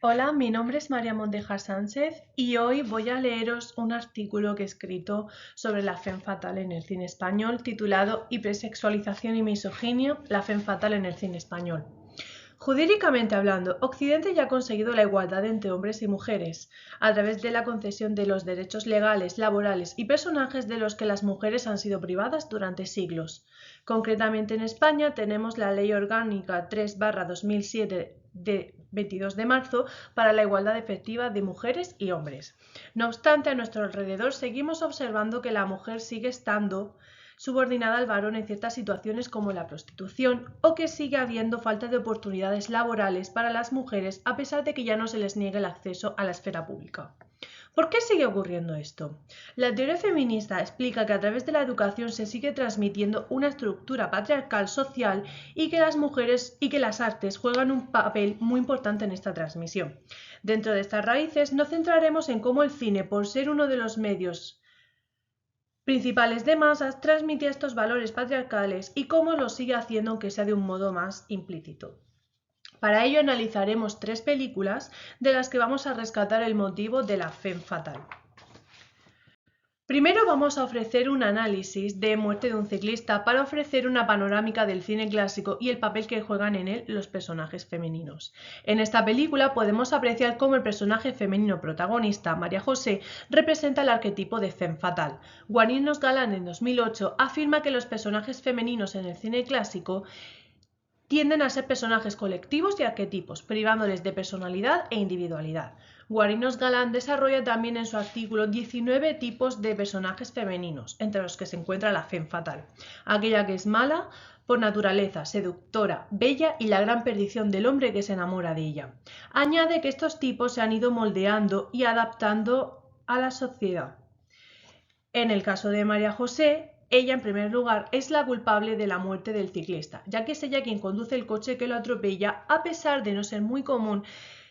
Hola, mi nombre es María Mondejar Sánchez y hoy voy a leeros un artículo que he escrito sobre la femme fatale en el cine español titulado Hipersexualización y misoginia, la femme fatale en el cine español. Jurídicamente hablando, Occidente ya ha conseguido la igualdad entre hombres y mujeres, a través de la concesión de los derechos legales, laborales y personajes de los que las mujeres han sido privadas durante siglos. Concretamente en España tenemos la Ley Orgánica 3/2007 de 22 de marzo para la igualdad efectiva de mujeres y hombres. No obstante, a nuestro alrededor seguimos observando que la mujer sigue estando subordinada al varón en ciertas situaciones como la prostitución o que sigue habiendo falta de oportunidades laborales para las mujeres a pesar de que ya no se les niegue el acceso a la esfera pública. ¿Por qué sigue ocurriendo esto? La teoría feminista explica que a través de la educación se sigue transmitiendo una estructura patriarcal social y que las mujeres y que las artes juegan un papel muy importante en esta transmisión. Dentro de estas raíces nos centraremos en cómo el cine, por ser uno de los medios principales de masas, transmite estos valores patriarcales y cómo lo sigue haciendo aunque sea de un modo más implícito. Para ello analizaremos 3 películas de las que vamos a rescatar el motivo de la femme fatale. Primero vamos a ofrecer un análisis de Muerte de un ciclista para ofrecer una panorámica del cine clásico y el papel que juegan en él los personajes femeninos. En esta película podemos apreciar cómo el personaje femenino protagonista, María José, representa el arquetipo de femme fatale. Guaninos Galán en 2008 afirma que los personajes femeninos en el cine clásico tienden a ser personajes colectivos y arquetipos, privándoles de personalidad e individualidad. Guarinos Galán desarrolla también en su artículo 19 tipos de personajes femeninos, entre los que se encuentra la femme fatale, aquella que es mala por naturaleza, seductora, bella y la gran perdición del hombre que se enamora de ella. Añade que estos tipos se han ido moldeando y adaptando a la sociedad. En el caso de María José, ella en primer lugar es la culpable de la muerte del ciclista, ya que es ella quien conduce el coche que lo atropella, a pesar de no ser muy común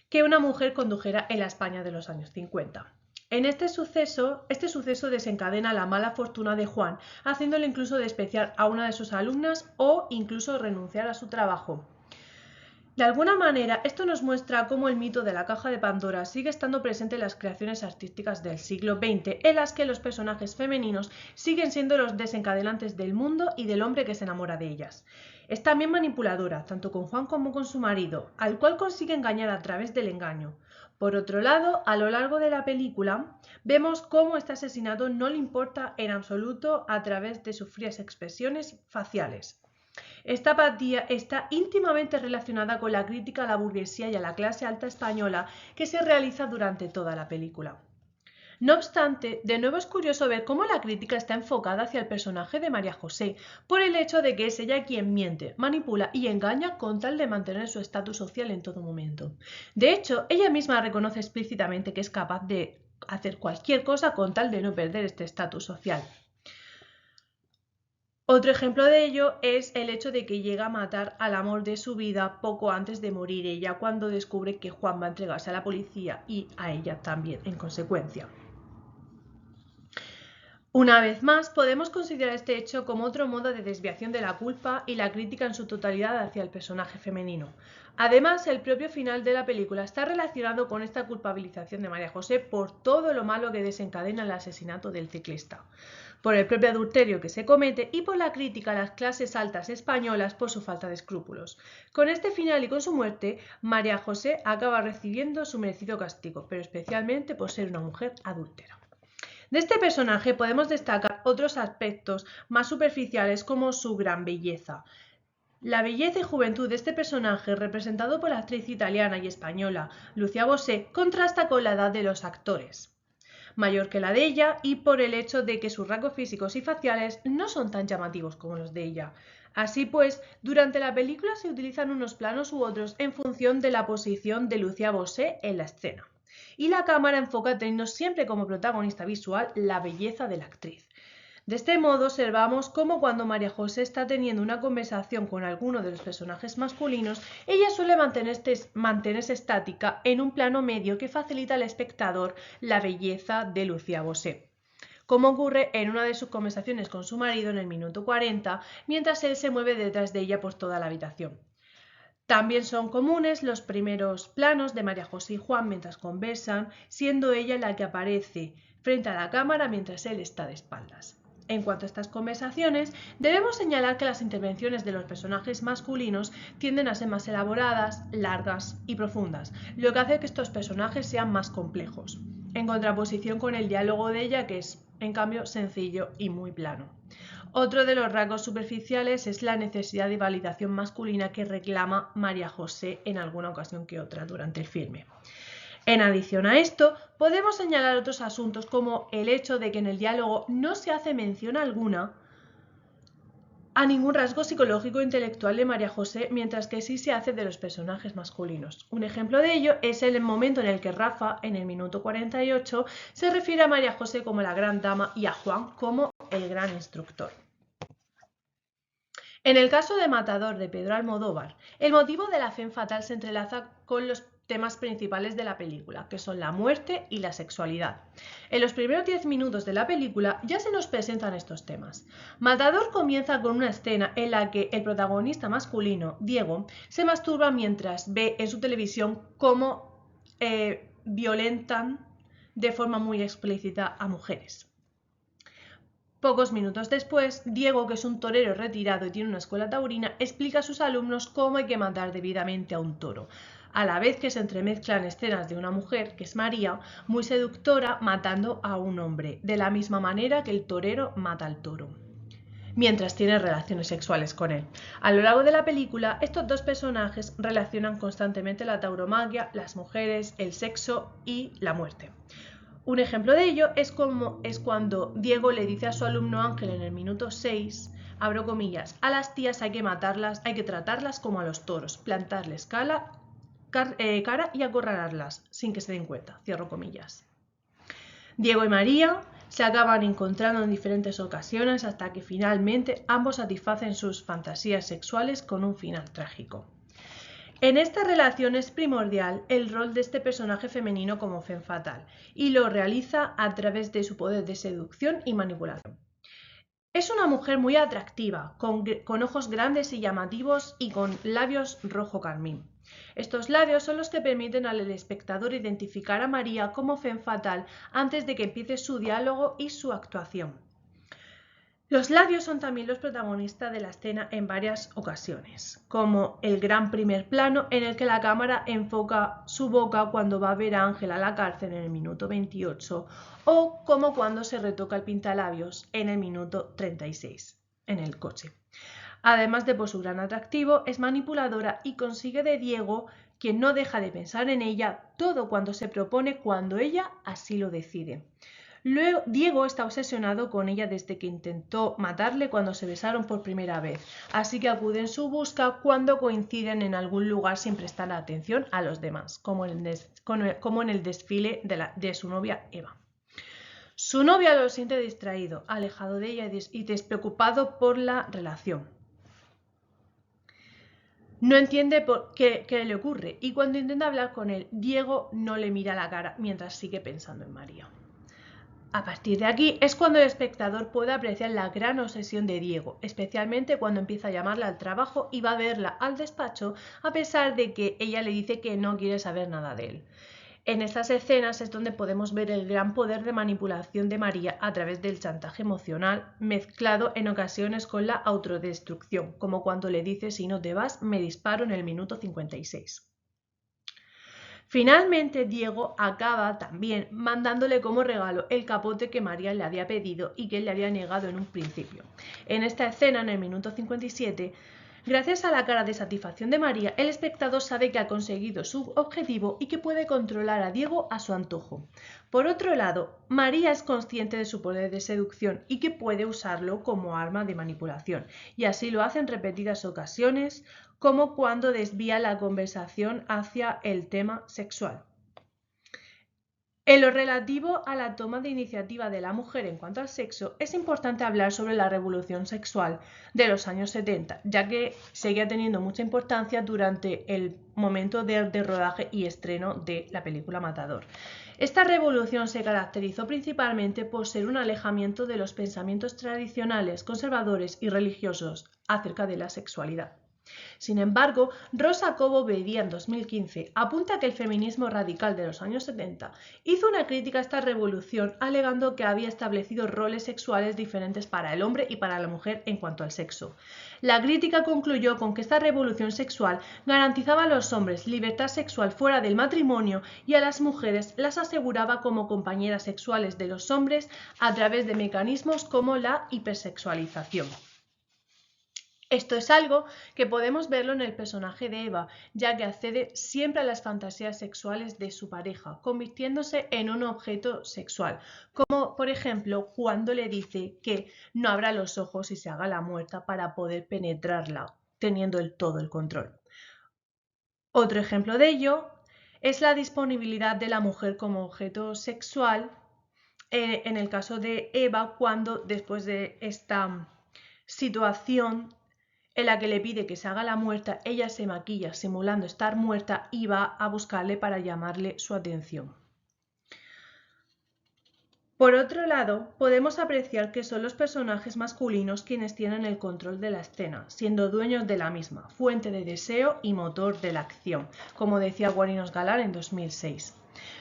que una mujer condujera en la España de los años 50. En este suceso desencadena la mala fortuna de Juan, haciéndole incluso despreciar a una de sus alumnas o incluso renunciar a su trabajo. De alguna manera, esto nos muestra cómo el mito de la caja de Pandora sigue estando presente en las creaciones artísticas del siglo XX, en las que los personajes femeninos siguen siendo los desencadenantes del mundo y del hombre que se enamora de ellas. Es también manipuladora, tanto con Juan como con su marido, al cual consigue engañar a través del engaño. Por otro lado, a lo largo de la película, vemos cómo este asesinato no le importa en absoluto a través de sus frías expresiones faciales. Esta apatía está íntimamente relacionada con la crítica a la burguesía y a la clase alta española que se realiza durante toda la película. No obstante, de nuevo es curioso ver cómo la crítica está enfocada hacia el personaje de María José, por el hecho de que es ella quien miente, manipula y engaña con tal de mantener su estatus social en todo momento. De hecho, ella misma reconoce explícitamente que es capaz de hacer cualquier cosa con tal de no perder este estatus social. Otro ejemplo de ello es el hecho de que llega a matar al amor de su vida poco antes de morir ella, cuando descubre que Juan va a entregarse a la policía y a ella también en consecuencia. Una vez más, podemos considerar este hecho como otro modo de desviación de la culpa y la crítica en su totalidad hacia el personaje femenino. Además, el propio final de la película está relacionado con esta culpabilización de María José por todo lo malo que desencadena el asesinato del ciclista, por el propio adulterio que se comete y por la crítica a las clases altas españolas por su falta de escrúpulos. Con este final y con su muerte, María José acaba recibiendo su merecido castigo, pero especialmente por ser una mujer adúltera. De este personaje podemos destacar otros aspectos más superficiales como su gran belleza. La belleza y juventud de este personaje, representado por la actriz italiana y española Lucia Bosé, contrasta con la edad de los actores, mayor que la de ella, y por el hecho de que sus rasgos físicos y faciales no son tan llamativos como los de ella. Así pues, durante la película se utilizan unos planos u otros en función de la posición de Lucia Bosé en la escena. Y la cámara enfoca teniendo siempre como protagonista visual la belleza de la actriz. De este modo observamos cómo cuando María José está teniendo una conversación con alguno de los personajes masculinos, ella suele mantenerse estática en un plano medio que facilita al espectador la belleza de Lucia Bosé, como ocurre en una de sus conversaciones con su marido en el minuto 40, mientras él se mueve detrás de ella por toda la habitación. También son comunes los primeros planos de María José y Juan mientras conversan, siendo ella la que aparece frente a la cámara mientras él está de espaldas. En cuanto a estas conversaciones, debemos señalar que las intervenciones de los personajes masculinos tienden a ser más elaboradas, largas y profundas, lo que hace que estos personajes sean más complejos, en contraposición con el diálogo de ella, que es, en cambio, sencillo y muy plano. Otro de los rasgos superficiales es la necesidad de validación masculina que reclama María José en alguna ocasión que otra durante el filme. En adición a esto, podemos señalar otros asuntos como el hecho de que en el diálogo no se hace mención alguna a ningún rasgo psicológico o intelectual de María José, mientras que sí se hace de los personajes masculinos. Un ejemplo de ello es el momento en el que Rafa, en el minuto 48, se refiere a María José como la gran dama y a Juan como el gran instructor. En el caso de Matador de Pedro Almodóvar, el motivo de la femme fatale se entrelaza con los temas principales de la película, que son la muerte y la sexualidad. En los primeros 10 minutos de la película ya se nos presentan estos temas. Matador comienza con una escena en la que el protagonista masculino, Diego, se masturba mientras ve en su televisión cómo violentan de forma muy explícita a mujeres. Pocos minutos después, Diego, que es un torero retirado y tiene una escuela taurina, explica a sus alumnos cómo hay que matar debidamente a un toro, a la vez que se entremezclan escenas de una mujer, que es María, muy seductora, matando a un hombre, de la misma manera que el torero mata al toro, mientras tiene relaciones sexuales con él. A lo largo de la película, estos dos personajes relacionan constantemente la tauromaquia, las mujeres, el sexo y la muerte. Un ejemplo de ello es cuando Diego le dice a su alumno Ángel en el minuto 6, abro comillas, a las tías hay que matarlas, hay que tratarlas como a los toros, plantarles cara y acorralarlas sin que se den cuenta, cierro comillas. Diego y María se acaban encontrando en diferentes ocasiones hasta que finalmente ambos satisfacen sus fantasías sexuales con un final trágico. En esta relación es primordial el rol de este personaje femenino como femme fatale y lo realiza a través de su poder de seducción y manipulación. Es una mujer muy atractiva, con ojos grandes y llamativos y con labios rojo carmín. Estos labios son los que permiten al espectador identificar a María como femme fatale antes de que empiece su diálogo y su actuación. Los labios son también los protagonistas de la escena en varias ocasiones, como el gran primer plano en el que la cámara enfoca su boca cuando va a ver a Ángel a la cárcel en el minuto 28, o como cuando se retoca el pintalabios en el minuto 36, en el coche. Además de por su gran atractivo, es manipuladora y consigue de Diego, quien no deja de pensar en ella, todo cuanto se propone cuando ella así lo decide. Luego, Diego está obsesionado con ella desde que intentó matarle cuando se besaron por primera vez, así que acude en su busca cuando coinciden en algún lugar sin prestar atención a los demás, como en el desfile de su novia Eva. Su novia lo siente distraído, alejado de ella y despreocupado por la relación. No entiende qué le ocurre y cuando intenta hablar con él, Diego no le mira la cara mientras sigue pensando en María. A partir de aquí es cuando el espectador puede apreciar la gran obsesión de Diego, especialmente cuando empieza a llamarla al trabajo y va a verla al despacho a pesar de que ella le dice que no quiere saber nada de él. En estas escenas es donde podemos ver el gran poder de manipulación de María a través del chantaje emocional, mezclado en ocasiones con la autodestrucción, como cuando le dice si no te vas me disparo en el minuto 56. Finalmente, Diego acaba también mandándole como regalo el capote que María le había pedido y que él le había negado en un principio. En esta escena, en el minuto 57, gracias a la cara de satisfacción de María, el espectador sabe que ha conseguido su objetivo y que puede controlar a Diego a su antojo. Por otro lado, María es consciente de su poder de seducción y que puede usarlo como arma de manipulación, y así lo hace en repetidas ocasiones, como cuando desvía la conversación hacia el tema sexual. En lo relativo a la toma de iniciativa de la mujer en cuanto al sexo, es importante hablar sobre la revolución sexual de los años 70, ya que seguía teniendo mucha importancia durante el momento de rodaje y estreno de la película Matador. Esta revolución se caracterizó principalmente por ser un alejamiento de los pensamientos tradicionales, conservadores y religiosos acerca de la sexualidad. Sin embargo, Rosa Cobo Bedía en 2015 apunta que el feminismo radical de los años 70 hizo una crítica a esta revolución alegando que había establecido roles sexuales diferentes para el hombre y para la mujer en cuanto al sexo. La crítica concluyó con que esta revolución sexual garantizaba a los hombres libertad sexual fuera del matrimonio y a las mujeres las aseguraba como compañeras sexuales de los hombres a través de mecanismos como la hipersexualización. Esto es algo que podemos verlo en el personaje de Eva, ya que accede siempre a las fantasías sexuales de su pareja, convirtiéndose en un objeto sexual, como por ejemplo cuando le dice que no abra los ojos y se haga la muerta para poder penetrarla, teniendo todo el control. Otro ejemplo de ello es la disponibilidad de la mujer como objeto sexual, en el caso de Eva, cuando después de esta situación en la que le pide que se haga la muerta, ella se maquilla simulando estar muerta y va a buscarle para llamarle su atención. Por otro lado, podemos apreciar que son los personajes masculinos quienes tienen el control de la escena, siendo dueños de la misma, fuente de deseo y motor de la acción, como decía Guarinos Galán en 2006.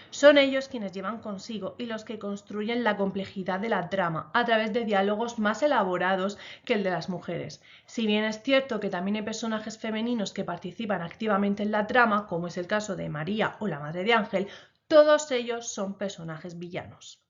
Son ellos quienes llevan consigo y los que construyen la complejidad de la trama a través de diálogos más elaborados que el de las mujeres. Si bien es cierto que también hay personajes femeninos que participan activamente en la trama, como es el caso de María o la madre de Ángel, todos ellos son personajes villanos.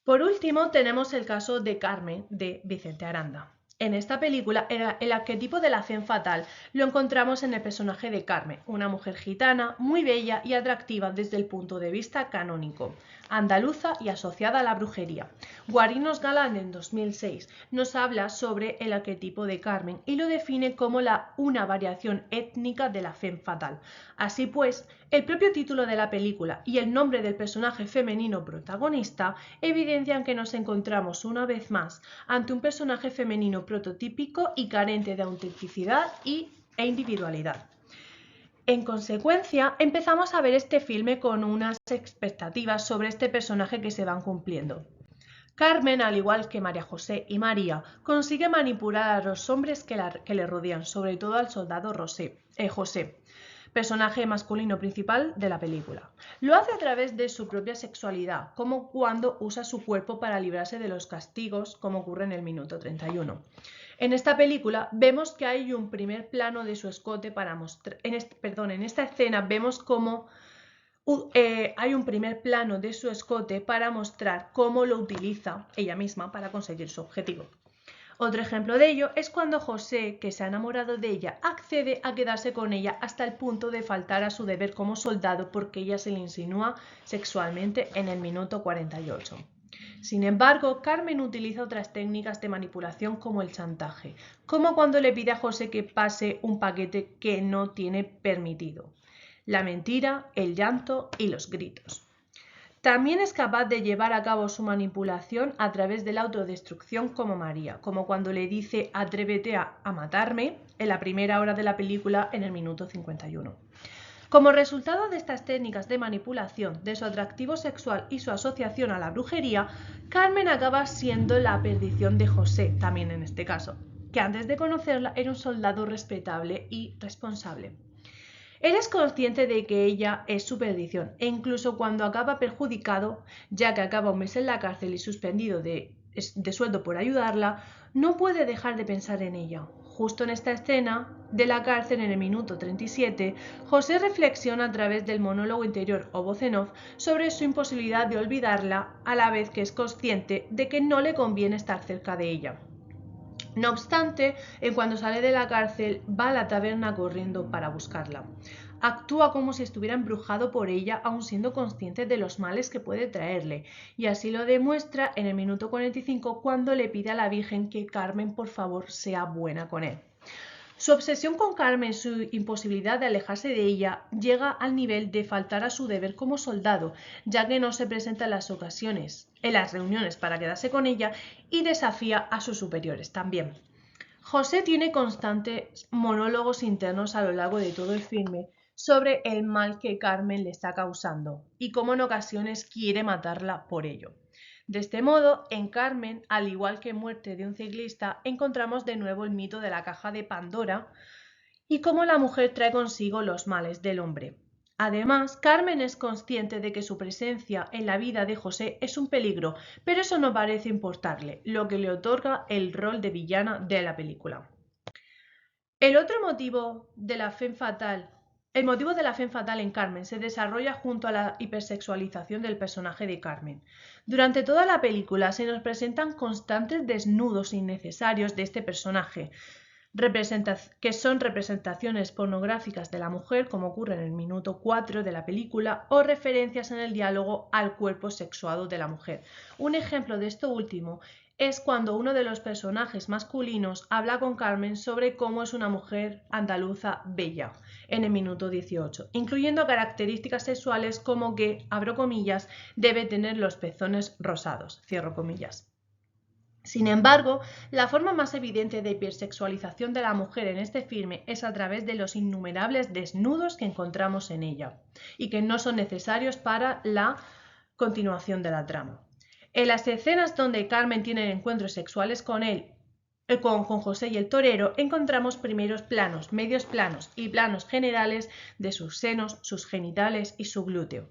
Por último, tenemos el caso de Carmen de Vicente Aranda. En esta película, el arquetipo de la femme fatal lo encontramos en el personaje de Carmen, una mujer gitana, muy bella y atractiva desde el punto de vista canónico, andaluza y asociada a la brujería. Guarinos Galán en 2006 nos habla sobre el arquetipo de Carmen y lo define como una variación étnica de la femme fatal. Así pues, el propio título de la película y el nombre del personaje femenino protagonista evidencian que nos encontramos una vez más ante un personaje femenino prototípico y carente de autenticidad e individualidad. En consecuencia, empezamos a ver este filme con unas expectativas sobre este personaje que se van cumpliendo. Carmen, al igual que María José y María, consigue manipular a los hombres que le rodean, sobre todo al soldado José, personaje masculino principal de la película. Lo hace a través de su propia sexualidad, como cuando usa su cuerpo para librarse de los castigos, como ocurre en el minuto 31. En esta película vemos que hay un primer plano de su escote para mostrar... en esta escena vemos cómo hay un primer plano de su escote para mostrar cómo lo utiliza ella misma para conseguir su objetivo. Otro ejemplo de ello es cuando José, que se ha enamorado de ella, accede a quedarse con ella hasta el punto de faltar a su deber como soldado porque ella se le insinúa sexualmente en el minuto 48. Sin embargo, Carmen utiliza otras técnicas de manipulación como el chantaje, como cuando le pide a José que pase un paquete que no tiene permitido, la mentira, el llanto y los gritos. También es capaz de llevar a cabo su manipulación a través de la autodestrucción como María, como cuando le dice atrévete a matarme en la primera hora de la película en el minuto 51. Como resultado de estas técnicas de manipulación, de su atractivo sexual y su asociación a la brujería, Carmen acaba siendo la perdición de José, también en este caso, que antes de conocerla era un soldado respetable y responsable. Él es consciente de que ella es su perdición e incluso cuando acaba perjudicado, ya que acaba un mes en la cárcel y suspendido de sueldo por ayudarla, no puede dejar de pensar en ella. Justo en esta escena de la cárcel, en el minuto 37, José reflexiona a través del monólogo interior o voz en off sobre su imposibilidad de olvidarla, a la vez que es consciente de que no le conviene estar cerca de ella. No obstante, en cuanto sale de la cárcel, va a la taberna corriendo para buscarla. Actúa como si estuviera embrujado por ella, aun siendo consciente de los males que puede traerle, y así lo demuestra en el minuto 45 cuando le pide a la Virgen que Carmen por favor sea buena con él. Su obsesión con Carmen, su imposibilidad de alejarse de ella, llega al nivel de faltar a su deber como soldado, ya que no se presenta en las reuniones para quedarse con ella y desafía a sus superiores también. José tiene constantes monólogos internos a lo largo de todo el filme sobre el mal que Carmen le está causando y cómo en ocasiones quiere matarla por ello. De este modo, en Carmen, al igual que Muerte de un ciclista, encontramos de nuevo el mito de la caja de Pandora y cómo la mujer trae consigo los males del hombre. Además, Carmen es consciente de que su presencia en la vida de José es un peligro, pero eso no parece importarle, lo que le otorga el rol de villana de la película. El motivo de la femme fatale en Carmen se desarrolla junto a la hipersexualización del personaje de Carmen. Durante toda la película se nos presentan constantes desnudos innecesarios de este personaje, que son representaciones pornográficas de la mujer, como ocurre en el minuto 4 de la película, o referencias en el diálogo al cuerpo sexuado de la mujer. Un ejemplo de esto último es cuando uno de los personajes masculinos habla con Carmen sobre cómo es una mujer andaluza bella, en el minuto 18, incluyendo características sexuales como que, abro comillas, debe tener los pezones rosados, cierro comillas. Sin embargo, la forma más evidente de hipersexualización de la mujer en este filme es a través de los innumerables desnudos que encontramos en ella y que no son necesarios para la continuación de la trama. En las escenas donde Carmen tiene encuentros sexuales con José y el torero, encontramos primeros planos, medios planos y planos generales de sus senos, sus genitales y su glúteo.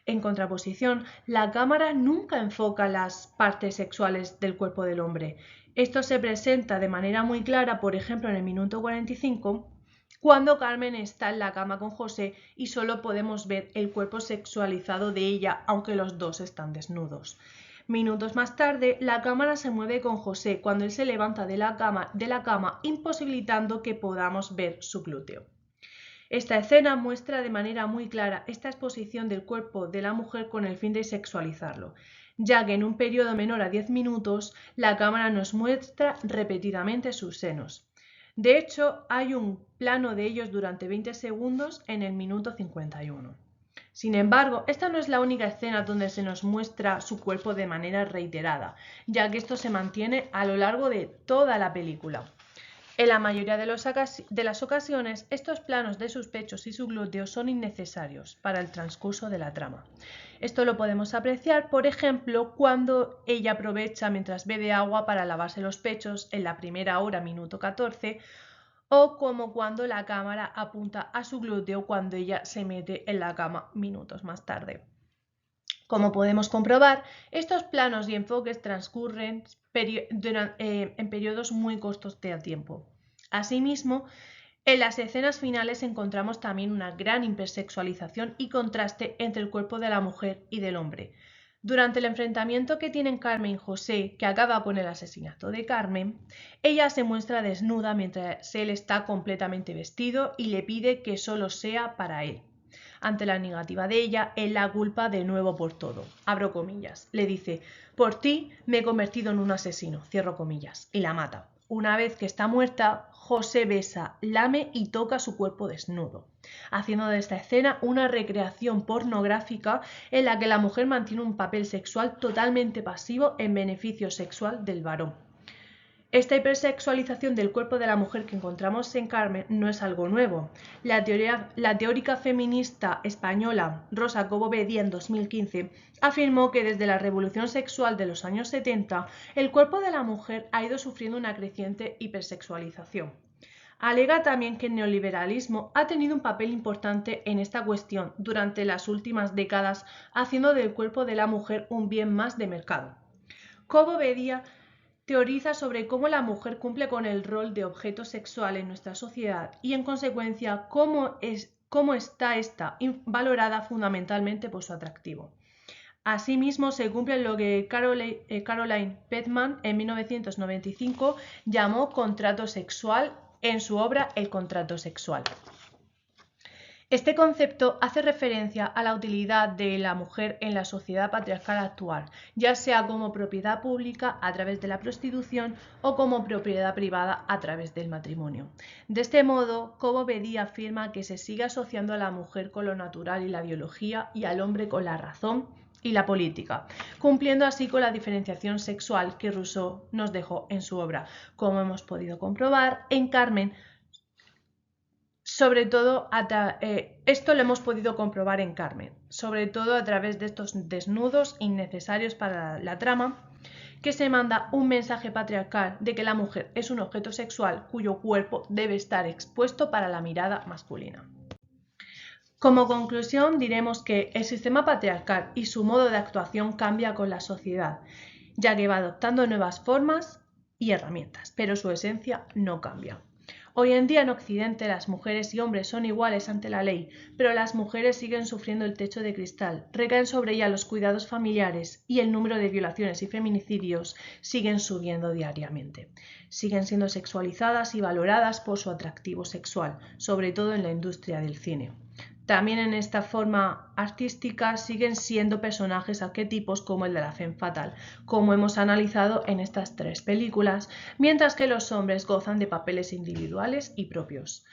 En contraposición, la cámara nunca enfoca las partes sexuales del cuerpo del hombre. Esto se presenta de manera muy clara, por ejemplo, en el minuto 45, cuando Carmen está en la cama con José y solo podemos ver el cuerpo sexualizado de ella, aunque los dos están desnudos. Minutos más tarde, la cámara se mueve con José cuando él se levanta de la cama, imposibilitando que podamos ver su glúteo. Esta escena muestra de manera muy clara esta exposición del cuerpo de la mujer con el fin de sexualizarlo, ya que en un periodo menor a 10 minutos la cámara nos muestra repetidamente sus senos. De hecho, hay un plano de ellos durante 20 segundos en el minuto 51. Sin embargo, esta no es la única escena donde se nos muestra su cuerpo de manera reiterada, ya que esto se mantiene a lo largo de toda la película. En la mayoría de las ocasiones, estos planos de sus pechos y su glúteo son innecesarios para el transcurso de la trama. Esto lo podemos apreciar, por ejemplo, cuando ella aprovecha mientras bebe agua para lavarse los pechos en la primera hora, minuto 14, o como cuando la cámara apunta a su glúteo cuando ella se mete en la cama minutos más tarde. Como podemos comprobar, estos planos y enfoques transcurren en periodos muy cortos de tiempo. Asimismo, en las escenas finales encontramos también una gran hipersexualización y contraste entre el cuerpo de la mujer y del hombre. Durante el enfrentamiento que tienen Carmen y José, que acaba con el asesinato de Carmen, ella se muestra desnuda mientras él está completamente vestido y le pide que solo sea para él. Ante la negativa de ella, él la culpa de nuevo por todo. Abro comillas. Le dice, por ti me he convertido en un asesino, cierro comillas, y la mata. Una vez que está muerta, José besa, lame y toca su cuerpo desnudo, haciendo de esta escena una recreación pornográfica en la que la mujer mantiene un papel sexual totalmente pasivo en beneficio sexual del varón. Esta hipersexualización del cuerpo de la mujer que encontramos en Carmen no es algo nuevo. La teórica feminista española Rosa Cobo Bedía en 2015 afirmó que desde la revolución sexual de los años 70 el cuerpo de la mujer ha ido sufriendo una creciente hipersexualización. Alega también que el neoliberalismo ha tenido un papel importante en esta cuestión durante las últimas décadas, haciendo del cuerpo de la mujer un bien más de mercado. Cobo Bedía teoriza sobre cómo la mujer cumple con el rol de objeto sexual en nuestra sociedad y, en consecuencia, cómo está esta valorada fundamentalmente por su atractivo. Asimismo, se cumple lo que Caroline Petman en 1995 llamó contrato sexual en su obra El contrato sexual. Este concepto hace referencia a la utilidad de la mujer en la sociedad patriarcal actual, ya sea como propiedad pública a través de la prostitución o como propiedad privada a través del matrimonio. De este modo, Cobo Bedía afirma que se sigue asociando a la mujer con lo natural y la biología y al hombre con la razón y la política, cumpliendo así con la diferenciación sexual que Rousseau nos dejó en su obra. Como hemos podido comprobar, en Carmen Sobre todo, esto lo hemos podido comprobar en Carmen, sobre todo a través de estos desnudos innecesarios para la trama, que se manda un mensaje patriarcal de que la mujer es un objeto sexual cuyo cuerpo debe estar expuesto para la mirada masculina. Como conclusión, diremos que el sistema patriarcal y su modo de actuación cambia con la sociedad, ya que va adoptando nuevas formas y herramientas, pero su esencia no cambia. Hoy en día en Occidente las mujeres y hombres son iguales ante la ley, pero las mujeres siguen sufriendo el techo de cristal, recaen sobre ellas los cuidados familiares y el número de violaciones y feminicidios siguen subiendo diariamente. Siguen siendo sexualizadas y valoradas por su atractivo sexual, sobre todo en la industria del cine. También en esta forma artística siguen siendo personajes arquetipos como el de la femme fatale, como hemos analizado en estas 3 películas, mientras que los hombres gozan de papeles individuales y propios.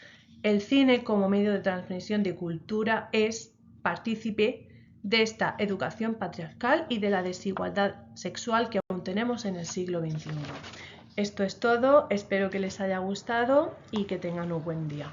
El cine como medio de transmisión de cultura es partícipe de esta educación patriarcal y de la desigualdad sexual que aún tenemos en el siglo XXI. Esto es todo, espero que les haya gustado y que tengan un buen día.